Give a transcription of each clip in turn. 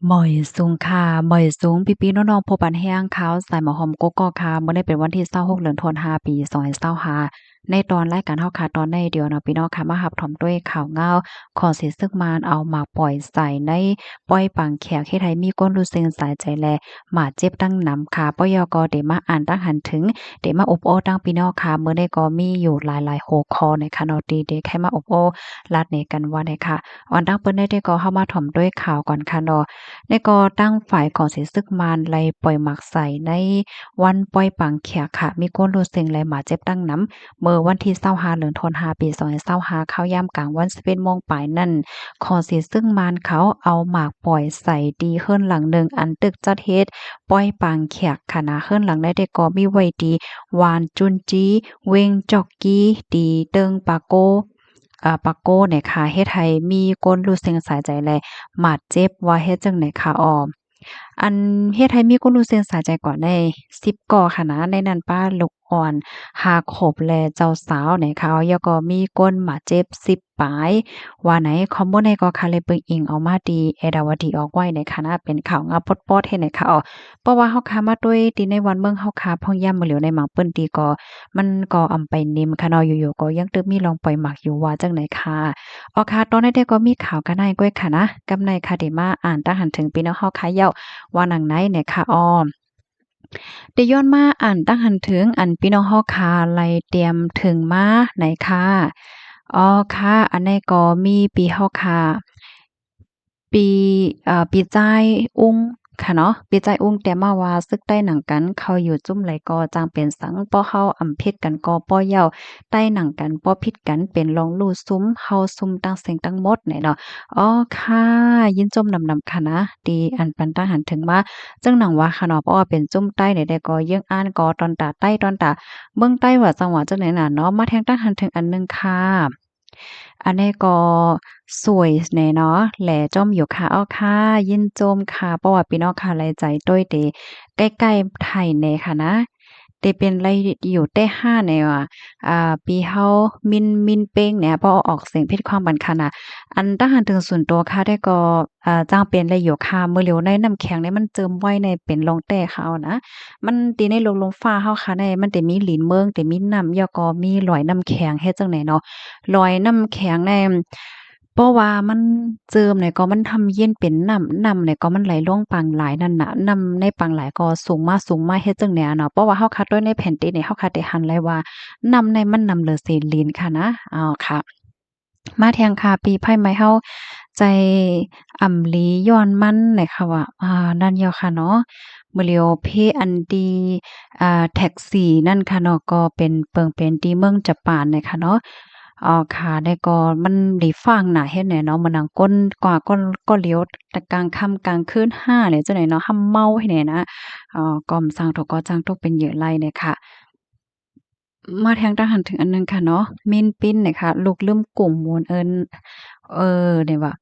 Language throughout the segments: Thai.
หมอยสูงค่ะหมอยสูงพี่ๆน้องๆผู้ปันแห้งขาวสายหมอหอมโกกอกค่ะมื้อนี้เป็นวันที่26เดือนธันวาปี2025ในตอนรายการเฮาค่ะตอนในเดียวเนาะพี่น้องค่ะมารับถมด้วยข่าวเหงาขอสิซึกมานเอามาปล่อยใส่ในปล่อยปังแขกเฮ็ดให้มีคนรู้สึกสายใจแลหมาเจ็บดังหนำค่ะปยกได้มาอ่านตั้งหันถึงได้มาอบโอ้ตั้งพี่น้องค่ะมื้อนี้ก็มีอยู่หลายๆหัวข้อในค่ะเนาะที่ได้ให้มาอบโอ้ลัดในกันว่าได้ค่ะอันดับเปิ้นได้ก็เข้ามาถมด้วยข่าวก่อนค่ะเนาะ ในก็ตั้งฝ่ายของเสซึกมารไล่ปล่อยหมักใส่ในวันปล่อยปังแขกค่ะมีคนรู้สึงไลหมาเจ็บดังน้ำเมื่อวันที่25เดือนธันวาปี2025เข้ายามกลางวัน11โมงปลายนั่นขอสิซึ่งมารเขาเอาหมากปล่อยใส่ดีเฮิรนหลังหนึ่งอันตึกจัดเฮ็ดปล่อยปังแขกค่ะนะเฮิรนหลังได้ได้ก็มีไว้ดีหวานจุนจีเวงจอกกี้ดีเติงปาโกปาโก้เนี่ยค่ะเฮ็ดให้มีคนรู้สึกสายใจแลหมาดเจ็บว่าเฮ็ดจั่งใดค่ะอ้ออันเฮ็ดให้มีคนรู้สึกสาใจก่อนได้10ก่อค่ะนะในนั้นป้าลูกอ่อนหาขบและเจ้าสาวเนี่ยค่ะแล้วก็มีคนหมาเจ็บ10ปลายว่าไหนคอมโบในก็ค่ะเลยเบิ่งอิงเอามาดีเอดาวดีออกไว้ในคณะเป็นข่าวงามปอดๆเฮ็ดให้ค่ะอ้อเพราะว่าเฮาค้ามาด้วยที่ในวันเมืองเฮาค้าพ่องย่ำมื้อเหลียวในหมังเปิ้นตีก็มันก็อำไปนิ่มค่ะเนาะอยู่ๆก็ยังตึกมีลองปล่อยหมักอยู่ว่าจังได๋ค่ะอ๋อค่ะตอนนั้นก็มีข่าวกันในก้อยค่ะนะกำในค่ะที่มาอ่านตั้งหันถึงพี่น้องเฮาค่ะเย้า ว่าหนังไหนเนี่ยค่ะอ้อได้ย้อนมาอ่านตั้งหันถึงอันพี่น้องเฮาค่ะไล่เตรียมถึงมาไหนค่ะอ๋อค่ะอันนี้ก็มีปีเฮาค่ะปีปีจ่ายอุ้งค่ะเนาะปีจ่ายอุ้งแต่มาว่าซึกใต้หนังกันเขาอยู่จุ้มไหลก็จางเป็นสังป้อเฮาอำเพ็ดกันก็ป้อเย้าใต้หนังกันป้อพิดกันเป็นรองลู่ซุ้มเฮาซุ่มตั้งเสียงตั้งหมดเนี่ยเนาะอ๋อค่ะยินจมนำๆค่ะนะดีอันปันตั้งหันถึงมาจังหนังว่าค่ะเนาะเพราะว่าเป็นจุ้มใต้เนี่ยได้ก็ยังอ่านก็ตอนตาใต้ตอนตาเมืองใต้ว่าจังหวัดจังไหนน่ะเนาะมาแทงตั้งหันถึงอันหนึ่งค่ะ อันนี้ก็สวยแหน่เนาะแหล่จ้อมอยู่ค่ะอ้อค่ะยินโจมค่ะเพราะว่าพี่น้องค่ะหลายใจต้วยเตใกล้ๆไทยแหน่ค่ะนะเตเป็นไรอยู่ใต้ห้าแหน่ว่าปีเฮามินเป้งเนี่ยพอออกเสียงผิดความบันค่ะน่ะอันถ้าหันถึงส่วนตัวค่ะได้ก็จ้างเป็นไรอยู่ค่ะมื้อเหลียวในน้ำแข็งเนี่ยมันเจิมไว้ในเป็นรองแต้เขาเอานะมันตีในโลงฟ้าเฮาค่ะในมันสิมีหลินเมืองสิมีน้ำแล้วก็มีรอยน้ำแข็งเฮ็ดจั่งใดเนาะ ลอยน้ำแข็งในเพราะว่ามันเจิมเนี่ยก็มันทำเย็นเป็นน้ำเนี่ยก็มันไหลลงปางหลายนั่นน่ะน้ำในปางหลายก็สูงมาเฮ็ดจั่งใดอะเนาะเพราะว่าเฮาคัดไว้ในแผ่นดินเนี่ยเฮาคัดได้หันเลยว่าน้ำในมันน้ำเหลือเศษลิ้นค่ะนะอ้อค่ะมาแทงค่ะปีไผ่ไม้เฮาใจอ่ำลีย้อนมันเนี่ยค่ะว่านั่นแล้วค่ะเนาะมื้อเหลียวเพอันดีแท็กซี่นั่นค่ะเนาะก็เป็นเปิงเป็นที่เมืองญี่ปุ่นเนี่ยค่ะเนาะ อ๋อค่ะได้ก็มันหลีฟังน่ะเฮ็ดแหน่เนาะมันนังก้นกว่าก็เลี้ยวแต่กลางค่ำกลางคืนห้าเนี่ยจังได๋เนาะห้ำเมาให้แหน่นะก็อำสร้างตกก็จ้างตกเป็นเหยื่อไล่เนี่ยค่ะมาแทงทหารถึงอันหนึ่งค่ะเนาะมีนปิ้นเนี่ยค่ะลูกลืมกลุ่มมูลเนี่ยว่า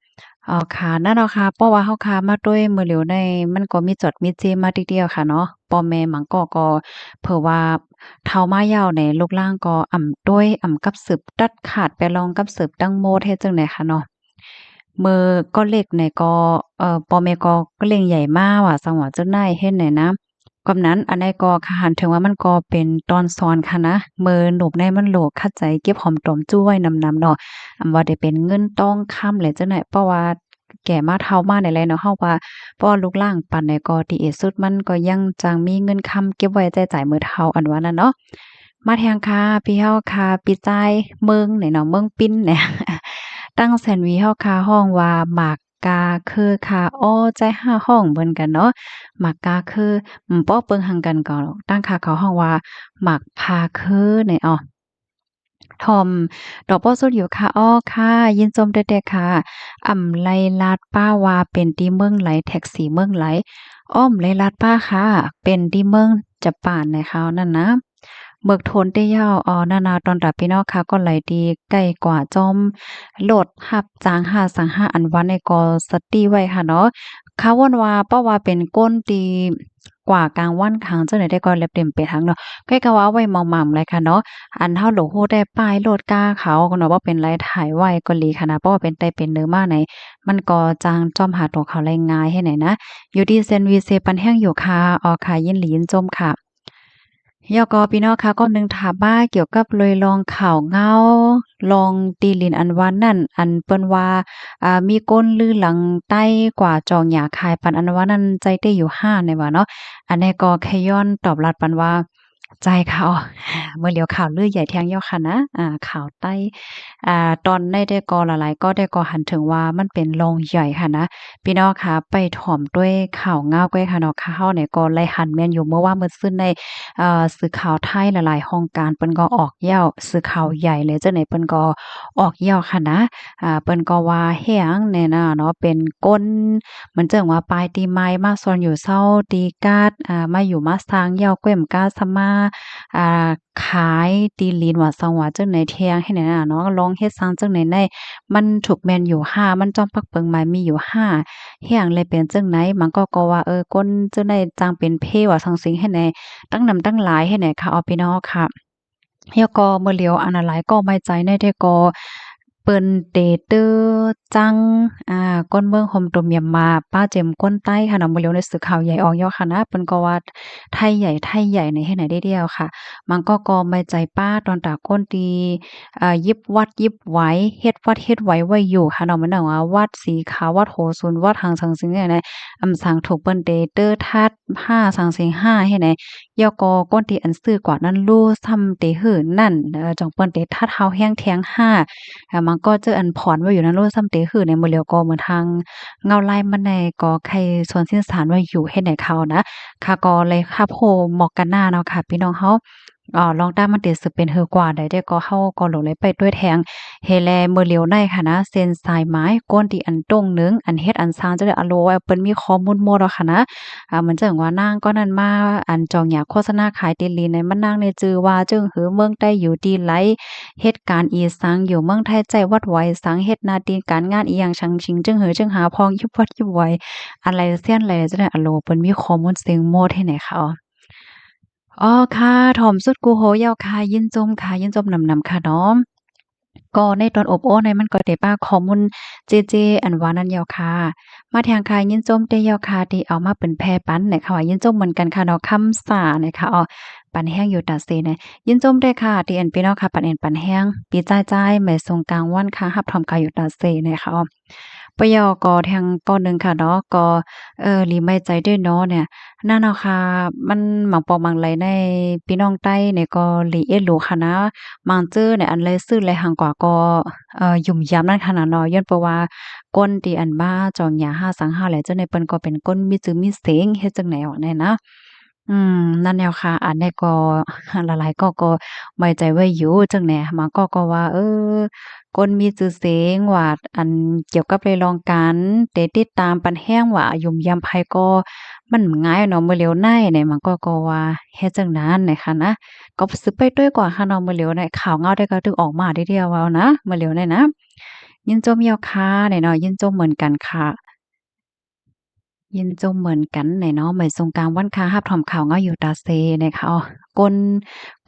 ค่ะนั่นเนาะค่ะเพราะว่าเฮาค้ามาด้วยมื้อเหลียวในมันก็มีจดมีเจมมาติเดียวค่ะเนาะพ่อแม่หยังก็เผื่อว่าเฒ่ามายาวในลูกล่างก็ด้วยกับสืบตัดขาดไปลองกับสืบตั้งโมดเฮ็ดจังได๋ค่ะเนาะ มือก็เล็กในก็ปอแม่ก็เล็งใหญ่มาว่าสังว่าเจ้านายเฮ็ดไหนนะกำนั้นอันใดก็ค่ะหันถึงว่ามันก็เป็นตอนซ้อนค่ะนะมือหนูบในมันโหลกคัดใจเก็บหอมตอมจุ้ไว้นำๆเนาะว่าได้เป็นเงินทองคำแหละจังได๋เพราะว่าแก่มาเฒ่ามานี่แหละเนาะเฮาว่าเพราะว่าลูกหล้างปานใดก็ดีที่สุดมันก็ยังจังมีเงินคำเก็บไว้ใช้จ่ายมื้อเฒ่าอันว่านั้นเนาะมาแทงค่ะพี่เฮาค่ะพี่จ่ายเมืองนี่เนาะเมืองปิ่นเนี่ยตั้งแซนวิเฮาค่ะฮ้องว่าหมากกาคือค่ะอ้อใจห้าห้องเหมือนกันเนาะหมากกาคือป้อเปิงหังกันก็ตั้งค่ะเขาฮ้องว่าหมากพาคือเนี่ยอ้อ ทอมดอกโป้สุดอยู่ค่ะอ้อค่ะยินชมเด็ดๆค่ะไลลาดป้าวาเป็นที่เมืองไหลแท็กซี่เมืองไหลอ้อมไลลาดป้าค่ะเป็นที่เมืองจะป่านในคราวนั้นนะเบิกโทนได้ยาวนานาตอนตัดพี่น้องค่ะก็ไหลดีใกล้กว่าจอมโหลดหับจาง5สัง5อันวันในกอสตีไว้ค่ะเนาะ เขาวนว่าเพราะว่าเป็นก้นตีกว่ากลางวันครั้งจังได๋ได้ก็แลบเต็มไปทั้งเนาะก็ก็ว่าไว้หม่อมๆเลยค่ะเนาะอันเฮาหลงฮู้ได้ป้ายโลดก้าเขาก็เนาะว่าเป็นไรถ่ายไว้ก็หลีค่ะนะเพราะว่าเป็นไตเป็นเนื้อมาไหนมันก็จางจ้อมหาตัวเขาแรงง่ายให้ไหนนะอยู่ที่เซนวีเซปันแห้งอยู่ค่ะออค่ะยินหลียินจมค่ะยอก็พี่น้องค่ะก็นึงถามว่าเกี่ยวกับเลยลองข่าวเงาลองตีลินอันวันนั่นอันเปิ้นว่ามีก้นลือหลังใต้กว่าจองหยาคายปันอันว่านั้นใจเต้อยู่5ในว่าเนาะอันนี้ก็แค่ย้อนตอบรับปันว่าใจเขาเมื่อเหลียวข่าวลือใหญ่แทงยอค่ะนะข่าวใต้ตอนได้ก็หลายๆก็ได้ก็หันถึงว่ามันเป็นรองใหญ่ค่ะนะพี่น้องค่ะไปถ่อมด้วยข่าวเงาก้วยค่ะเนาะข่าวเนี่ยก็ไล่หันแม่นอยู่เมื่อว่ามื้อซื่นใน สื่อข่าวไทยหลายๆห้องการเปิ้นก็ออกเหย้าสื่อข่าวใหญ่เลยจังได๋เปิ้นก็ออกเหย้าค่ะนะเปิ้นก็ว่าแฮ้งแน่น่ะเนาะเป็นก้นเหมือนจั่งว่าปลายตีไม้มาซ่อนอยู่เซาตีกาดมาอยู่มาสร้างเหย้าแกว้มกาซะมาอ่าขายตีลีนว่าซังว่าจังไหนแทงให้ไหนน่ะเนาะลองเฮ็ดซังจังไหนได้มันถูกแม่นอยู่5มันจ้อมปักเปิงหมายมีอยู่5แฮ้งเลยเป็นจังไหนมันก็ว่าก้นจังได๋จังเป็นเพว่าซังซิงให้แหน ตั้งนำตั้งหลายให้ไหนค่ะเอาพี่น้องค่ะเฮียก็เมื่อเหลียวอันหลายก็ไม่ใจในเดก็เปิ้นเตเตอจังก้นเมืองห่มตุ่มยำมาป้าเจ็มก้นใต้ค่ะเนาะเมื่อเหลียวในสื่อข่าวใหญ่ออกย่อค่ะนะเปิ้นก็ว่าไทยใหญ่ในให้ไหนได้เดียวค่ะมันก็ไม่ใจป้าตอนตาก้นตียิบวัดยิบไหวเฮ็ดวัดเฮ็ดไหวไว้อยู่ค่ะเนาะมันน่ะว่าวัดสีขาววัดโหซุนวัดหางสังสิงเนี่ยนะสังถูกเปิ้นเตเตอทัด5สังสิง5ให้ไหน ยกอก้นตีอันซื้อกว่านั้นลู่ซ้ำเตหือนั่นจ่องเปิ้นเตทัดเฮาแห้งแทง5มันก็เจออันผ่อนไว้อยู่นั้นลู่ซ้ำเตหือในมื้อเหลียวก็เหมือนทางเงาลายมันในก็ใครส่วนสิ้นสารไว้อยู่เฮ็ดให้เขานะค่ะก็เลยค่ะโพหมอกกันหน้าเนาะค่ะพี่น้องเฮาลองตามมันติสือเป็นเฮือกว่าได้เด้ก็เฮาก็หลงเลยไปด้วยแทงเฮแลมื้อเหลียวในค่ะนะเส้นสายไม้ก้นที่อันตรงนึงอันเฮ็ดอันสร้างจังได๋อะโลว่าเปิ้นมีข้อมูลหมดอะค่ะนะ เหมือนจั่งว่านางก็นั่นมาอันจองหยาโฆษณาขายติลีในมันนางในจือว่าจึงหือเมืองใต้อยู่ดีไหลเฮ็ดการอีสังอยู่เมืองไทยใจวัดไหวสังเฮ็ดหน้าที่การงานอีหยังชังชิงจึงหือจึงหาพองยุบวัดยุบไหวอะไรเสี้ยนไรจังได๋อะโลเปิ้นมีข้อมูลเซิงโมดให้ไหนคะอ๋อค่ะถ่อมสุดกูโหยาวค่ะยินจมค่ะยินจมนำๆค่ะเนาะ ก็ในตอนอบโอ้ในมันก็ได้ป้าข้อมูลเจอันว่านั้นยาวค่ะมาทางค่ะยินจมเตยาวค่ะที่เอามาเป็นแพร่ปันเนี่ยค่ะว่ายินจมเหมือนกันค่ะเนาะคำสาเนี่ยค่ะปันแห้งอยู่ตาเซเนี่ยยินจมได้ค่ะที่อันพี่น้องค่ะปันเอ็นปันแห้งปีจ้ายๆไม่ทรงกลางวันค่ะรับทอมกายอยู่ตาเซเนี่ยค่ะปยก็แทงก้อนหนึ่งค่ะเนาะก็หลีไม่ใจด้วยเนาะเนี่ยนั่นเนาะค่ะมันหมังปอหมังไหลในพี่น้องใต้เนี่ยก็หลีเอ็ดหลูค่ะนะ มังจื้อเนี่ยอันเลยซื้อเลยหังกว่าก็ยุ่มยามนั่นขนาดเนาะย้อนเพราะว่าก้นที่อันบ้าจองหยา5สัง5แหละจังได๋เปิ้นก็เป็นก้นมีจื้อมีเสียงเฮ็ดจังไหนออกแน่นะนั่นแนวค่ะอันนี้ก็หลายๆก็ไว้ใจไว้อยู่จังแหน่มันก็ว่าคนมีชื่อเสียงว่าอันเกี่ยวกับเรื่องการได้ติดตามปันแรงว่ายุ่มย่ำไผก็มันง่ายเนาะมื้อเหลียวในเนี่ยมันก็ว่าเฮ็ดจั่งนั้นน่ะค่ะนะก็สืบไปด้วยกว่าค่ะเนาะมื้อเหลียวในข่าวเงาได้ก็ถึงออกมาได้เดียวเอานะมื้อเหลียวเนี่ยนะยินจมเหยาค่ะเนี่ยเนาะยินจมเหมือนกันค่ะ ยินจมเหมือนกันแหน่เนาะเหมือนสงกรานต์วันค้ารับถอมข่าวเงาอยู่ตาเซเนี่ยค่ะก้น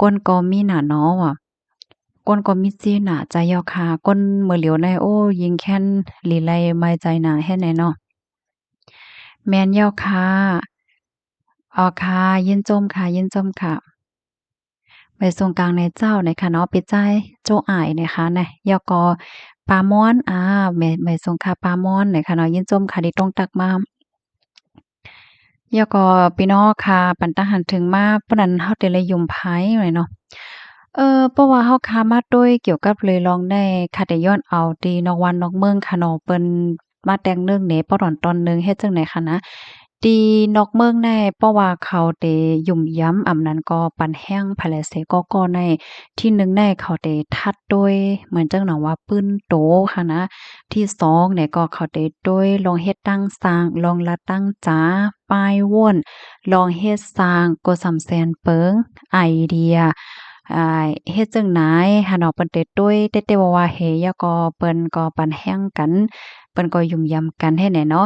ก้นก็มีหน้าน้อว่ะก้นก็มีจีหน้าใจยอค่ะก้นมื้อเหลียวในโอ้ยิงแค้นหลีไลไม้ใจหนาแฮ่แน่เนาะแม่นยอค่ะอ๋อค่ะยินจมค่ะยินจมค่ะไปสงกรานต์ในเจ้าในค่ะเนาะปิดใจโจ้อ้ายนะคะนะยอก็ปาม้อนแม่สงค่ะปาม้อนเนี่ยค่ะเนาะยินจมค่ะที่ตรงตักมา แล้วก็พี่น้องค่ะปันตาหันถึงมาปานนั้นเฮาได้เลยยุมไผไว้เนาะเพราะว่าเฮาค้ามาด้วยเกี่ยวกับเลยลองได้ค่ะได้ย้อนเอาที่นอกวันนอกเมืองค่ะเนาะเปิ้นมาแต่งเรื่องเหน่เพราะตอนหนึ่งเฮ็ดจั่งใดคะนะที่นอกเมืองได้เพราะว่าเขาได้ยุ่มย้ำอำนั้นก็ปันแห้งไผแลเสก็ในที่หนึ่งได้เขาได้ทัดด้วยเหมือนจั่งหนังว่าปืนโตค่ะนะ ที่2เนี่ยก็เข้าได้โดยลองเฮ็ดตั้งสร้างลองละตั้งจ๋าป้ายว่นลองเฮ็ดสร้างก็สำแสนเปิงไอเดีย เฮ็ดจั่งไหนหั้นเนาะเปิ้นเตตุ้ยเต้ๆว่าๆเฮยก็เปิ้นก็ปันแฮ้งกันเปิ้นก็ยุ่มยำกันให้แหน่เนาะ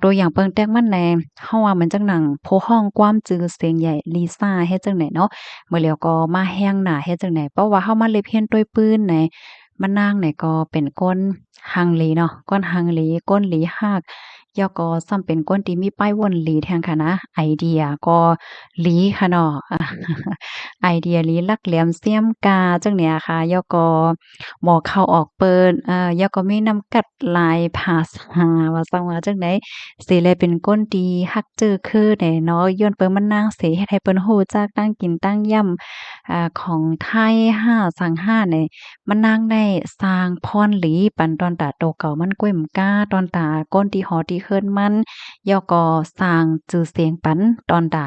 ตัวอย่างเปิงแต๊กมันแหน่เฮาว่ามันจังหนังโพห้องกว้ามจือเสียงใหญ่ลิซ่าเฮ็ดจั่งไหนเนาะมื้อแล้วก็มาแฮ้งหน้าเฮ็ดจั่งไหนเพราะว่าเฮามาเล็บเฮียนต้วยปืนไหนมะนางเนี่ยก็เป็นก้นฮังเลเนาะก้นฮังเลก้นหลีฮากยอก็ซ้ำเป็นก้นที่มีป้ายว่นหลีแทงค่ะนะไอเดียก็หลีค่ะเนาะไอเดียหลีลักแหลมเสียมกาจังเนี่ยค่ะยอก็หมอเข้าออกเปิ้นยอก็มีน้ำกัดลายภาษาว่าซังว่าจังได๋สิแลเป็นก้นดีฮักจื้อคือแหน่เนาะย้อนเปิ้นมันนางเสเฮ็ดให้เปิ้นฮู้จักตั้งกินตั้งย่ำของไทยห้าสังห้าเนี่ย มันนางได้สร้างพรหลีปันตอนตาโตเก่ามันก้วยมก้าตอนตาก้นที่หอที่เคินมันยอก็สร้างชื่อเสียงปันตอนตา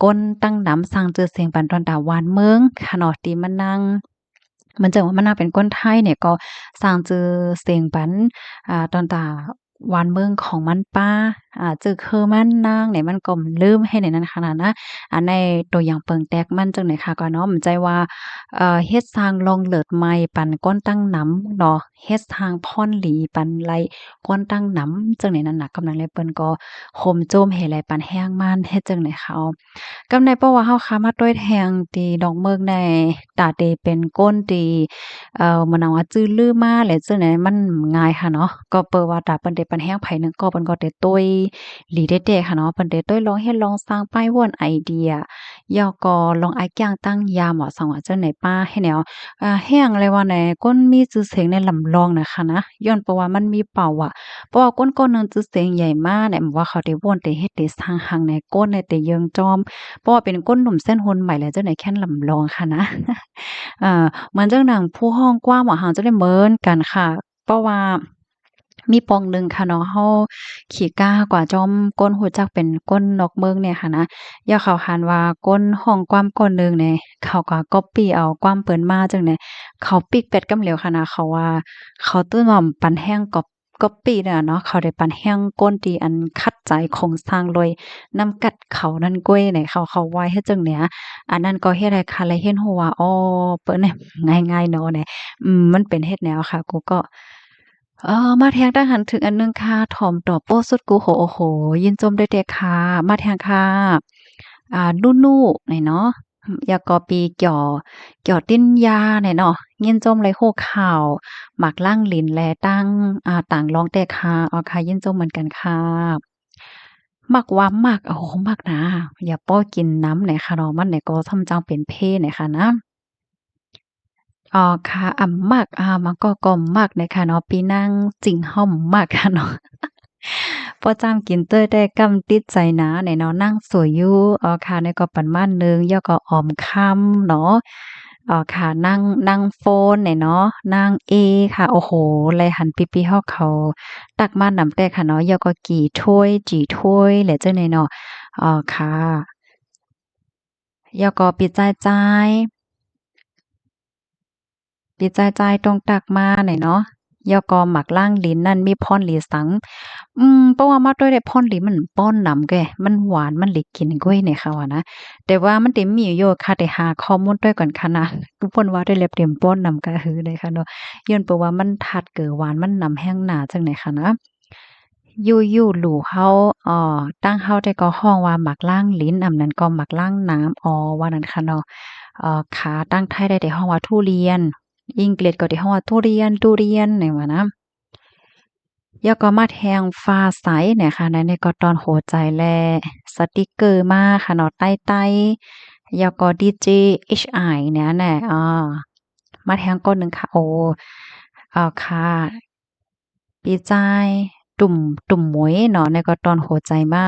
ก้นตั้งนำสร้างชื่อเสียงปันตอนตาวานเมืองขะเนาะที่มันนั่งมันจังว่ามันน่าเป็นคนไทยเนี่ยก็สร้างชื่อเสียงปันตอนตาวานเมืองของมันป้าจื้อคือมันนางเนี่ยมันก็ลืมให้ในนั้นขนาดนะในตัวอย่างเปิงแตกมันจังไหนค่ะก็เนาะมันใจว่าเฮ็ดสร้างลองเลิศใหม่ปันก้นตั้งหนำเนาะเฮ็ดสร้างพรหลีปันไลก้นตั้งหนำจังไหนนั้นน่ะกำลังเลยเปิ้นก็ข่มโจมให้ไหลปันแห้งม่านเฮ็ดจังไหนเขากำในเพราะว่าเฮาค้ามาต้วยแทงตีดอกเมืองในตาเตเป็นก้นตีมันเอาว่าจื้อลือมาแหละจังไหนมันง่ายค่ะเนาะก็เปิดว่าตาเปิ้นได้ปันแห้งไผหนึ่งก็เปิ้นก็ได้ต้วยหลีเด็ดๆค่ะเนาะเปิ้นได้ต้วยลองเฮ็ดลองสร้างป้ายว่นไอเดียยอก็ลองอ้ายย่างตั้งยามว่าสังว่าจังไหนป้าให้แนวแห้งเลยว่าไหนก้นมีชื่อเสียงในลำลองน่ะค่ะนะย้อนเพราะว่ามันมีเป่าอะเพราะว่าก้นๆหนึ่งชื่อเสียงใหญ่มากเนี่ยว่าเขาได้ว่นได้เฮ็ดได้สร้างหังในก้นในแต่เยิงจอม เพราะว่าเป็นก้นหนุ่มเส้นฮนใหม่แล้วเจ้าไหนแค่นลำลองค่ะนะเหมือนจังหนังผู้ห้องกว้างว่าหางจะได้เหมือนกันค่ะเพราะว่ามีปองหนึ่งค่ะเนาะเฮาขี้กล้ากว่าจอมก้นฮู้จักเป็นก้นนอกเมืองเนี่ยค่ะนะอย่าเข้าหันว่าก้นห้องกว้างก้นหนึ่งเนี่ยเขาก็ก๊อบปี้เอาความเปิ้นมาจังได๋เขาปิกเป็ดกำเหลวค่ะนะเขาว่าเขาตื้อว่าปันแห้งก๊อบปี้เนี่ยเนาะเขาได้ปันแห้งก้นที่อันคัดใจโครงสร้างโดย นำกัดเขานั่นก้วยไหนเขาไว้เฮ็ดจังเนี้ยอันนั้นก็เฮ็ดให้คันเลยเห็นหัวว่าอ้อเปิ้นเนี่ยง่ายๆเนาะเนี่ยมันเป็นเฮ็ดแนวค่ะกูก็มาแทงทหันถึงอันหนึ่งค่ะถ่อมต่อโป้สุดกูโอ้โฮยินจมด้วยเดะค่ะมาแทงค่ะนูๆนี่เนาะยากอปีเกี่ยวติ้นยาเนี่ยเนาะยินจมเลยโฮข่าวหมากลั่งลิ้นแลตั้งต่างร้องแต่ค่ะอ๋อค่ะยินจมเหมือนกันค่ะ มักว่ามักโอ้โฮมักนะอย่าป้อกินน้ำไหนคะเนาะมันไหนก็ทำจังเป็นเพไหนคะนะค่ะมักมันก็มักนะคะเนาะปีนังจิงห่อมมักค่ะเนาะพอจำกินเต้ยได้กำติดใจนะเนี่ยเนาะนั่งสวยอยู่ค่ะนี่ก็ประมาณหนึ่งย่อก็ออมค่ำเนาะค่ะนั่งโฟนเนี่ยเนาะนั่งเอค่ะโอ้โฮแลหันปิๆฮอกเขาตักมานำแต่ค่ะเนาะย่อก็กี่ถ้วยจี่ถ้วยแหละจังได๋เนาะค่ะย่อก็ปิดจ่ายๆ ดีใจๆตรงตักมาหน่อยเนาะยอก็หมักล่างลิ้นนั่นมีพ่อนหลีสังเพราะว่ามาด้วยได้พ่อนหลีมันป้อนนำแกมันหวานมันหลิกินก้วยเนี่ยค่ะว่านะแต่ว่ามันเต็มมีอยู่ค่ะแต่หาข้อมูลด้วยก่อนค่ะนะคือเพิ่นว่าได้เล็บเต็มป้อนนำกะหือเลยค่ะเนาะย้อนเพราะว่ามันทัดเก้อหวานมันนำแห้งหนาจังได๋ค่ะนะยู่ๆหลู่เฮาตั้งเฮาได้ก็ฮ้องว่าหมักล่างลิ้นอันนั้นก็หมักล่างน้ำว่านั้นค่ะเนาะขาตั้งไทยได้แต่ฮ้องว่าทุเรียน อังกฤษก็ที่ฮ้องว่าทุเรียนนี่ว่านะแล้วก็มาแทงฟ้าใสเนี่ยค่ะในก็ตอนหัวใจแลสติกเกอร์มาค่ะเนาะใต้ๆแล้วก็ดีเจ HI เนี่ยแหละมาแทงก้นหนึ่งค่ะโอ้ค่ะปีใจายตุ่มหมวยเนาะในก็ตอนหัวใจมา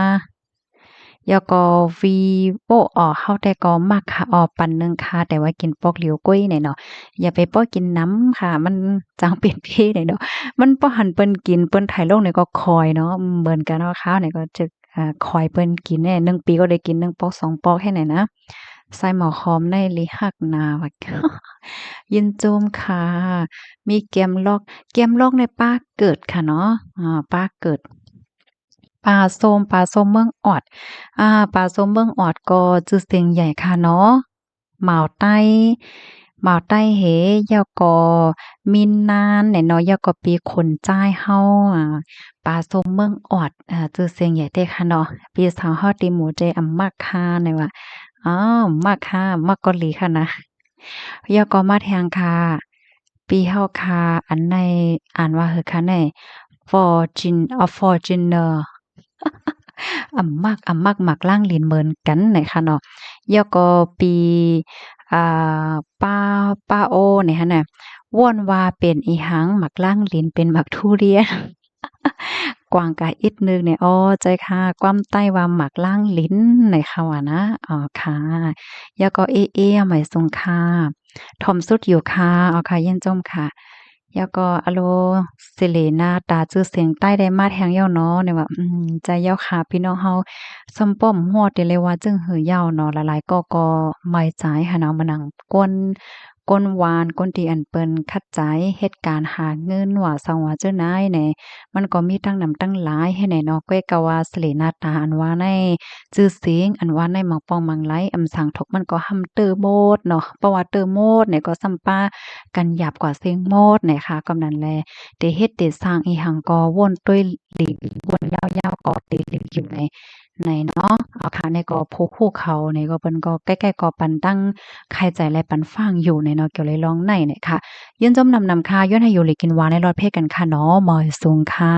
แล้วก็ Vivo เฮาแต่ก็มักค่ะปันหนึ่งค่ะแต่ว่ากินปอกเหลียวกุ้ยเนี่ยเนาะอย่าไปป้อกินน้ำค่ะมันจังเป็นเพเนี่ยเนาะมันบ่หันเปิ้นกินเปิ้นไถลงเนี่ยก็คอยเนาะเหมือนกันเนาะข้าวเนี่ยก็จึกคอยเปิ้นกินแน่1ปีก็ได้กิน1ปอก2ปอกแค่ไหนนะใส่หมอคอมในลิหักนาว่ายินโจมค่ะมีแกมลอกในป้าเกิดค่ะเนาะป้าเกิด ปลาส้มเมืองออดปลาส้มเมืองออดก็ชื่อเสียงใหญ่ค่ะเนาะ เหมาใต้เหมาใต้เหยาวก็มินนานไหนเนาะยาวก็ปีคนจ้ายเฮาปลาส้มเมืองออดชื่อเสียงใหญ่เด้ค่ะเนาะปีสาวเฮาติหมูเจอำมักค่าในว่าอ๋อมักค่ะมักเกาหลีค่ะนะยาวก็มาแทงค่ะปีเฮาค่ะอันในอ่านว่าคือค่ะใน Fortuner อ่ำมักหมักล่างลิ้นเหมือนกันไหนค่ะเนาะแล้วก็ปีอ่ป้าโอเนี่ยฮะน่ะว่อนว่าเป็นอีหังหมักล่างลิ้นเป็นหมักทุเรียนกวางกะอีกนึงเนี่ยอ้อใจค่ะกว้ำไต้ว่าหมักล่างลิ้นไหนค่ะว่านะอ๋อค่ะแล้วก็หมายสงค่ะถ่อมสุดอยู่ค่ะอ๋อค่ะเยี่ยนจ้มค่ะแล้วก็อะโลสิเลนาตาจื้อเสียงใต้ได้มาแทงยาวเนาะเนี่ยว่าใจยาวค่ะพี่น้องเฮาซำป้อมฮอดได้เลยว่าจึงหือยาวเนาะหลายๆก็ไม่ใจหันเอามานั่งก้นหวานก้นที่อันเปิ้นคัดใจเฮ็ดการหาเงินว่าซังว่าเจ้านายแหน่มันก็มีตั้งนำตั้งหลายให้แหน่เนาะก้อยกะว่าสิเลนาตาอันว่าในชื่อเสียงอันว่าในหม่องปองหม่องไลอำสังทกมันก็ห่ำเตอโมดเนาะเพราะว่าเตอโมดเนี่ยก็ซ้ำปากันหยาบกว่าเสียงโมดเนี่ยค่ะกำนั้นแลได้เฮ็ดได้สร้างอีหังก็วนด้วยหลีวนยาวๆก็ติดหลีอยู่ในเนาะเอาค่ะในก็ผู้คู่เขาในก็เปิ้นก็ใกล้ๆก็ปันตั้งใครใจและปันฟังอยู่ในเนาะเกี่ยวเลยร้องในเนี่ยค่ะยื่นจมนำค่ะย้อนให้อยู่หลีกินหวานในรอดเพศกันค่ะเนาะมอยสูงค่ะ